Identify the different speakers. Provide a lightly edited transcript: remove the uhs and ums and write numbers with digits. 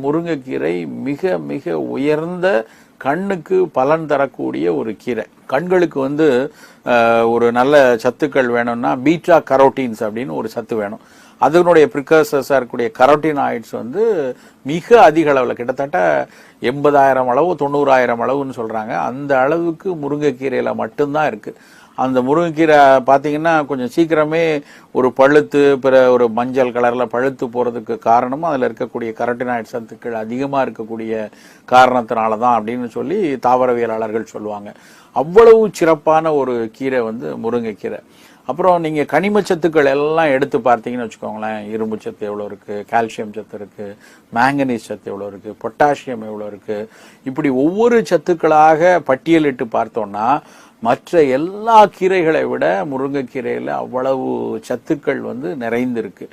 Speaker 1: முருங்கைக்கீரை மிக மிக உயர்ந்த கண்ணுக்கு பலன் தரக்கூடிய ஒரு கீரை. கண்களுக்கு ஒரு நல்ல சத்துக்கள் வேணும்னா பீட்டா கரோட்டீன்ஸ் அப்படின்னு ஒரு சத்து வேணும். அதனுடைய ப்ரிகர்சர்ஸா இருக்கக்கூடிய கரோட்டினாய்ட்ஸ் மிக அதிக அளவில் கிட்டத்தட்ட 80,000 அளவு 90,000 அளவுன்னு சொல்றாங்க. அந்த அளவுக்கு முருங்கைக்கீரையில மட்டும்தான் இருக்கு. அந்த முருங்கைக்கீரை பார்த்தீங்கன்னா கொஞ்சம் சீக்கிரமே ஒரு பழுத்து பிற ஒரு மஞ்சள் கலர்ல பழுத்து போறதுக்கு காரணமும் அதில் இருக்கக்கூடிய கரோட்டினாய்ட் சத்துக்கள் அதிகமாக இருக்கக்கூடிய காரணத்தினால தான் அப்படின்னு சொல்லி தாவரவியலாளர்கள் சொல்லுவாங்க. அவ்வளவு சிறப்பான ஒரு கீரை முருங்கைக்கீரை. அப்புறம் நீங்க கனிம சத்துக்கள் எல்லாம் எடுத்து பார்த்தீங்கன்னு வச்சுக்கோங்களேன், இரும்பு சத்து எவ்வளோ இருக்கு, கால்சியம் சத்து இருக்கு, மேங்கனீஸ் சத்து எவ்வளோ இருக்கு, பொட்டாசியம் எவ்வளோ இருக்கு, இப்படி ஒவ்வொரு சத்துக்களாக பட்டியலிட்டு பார்த்தோம்னா மற்ற எல்லா கீரைகளை விட முருங்கைக்கீரையில அவ்வளவு சத்துக்கள் நிறைந்திருக்கு.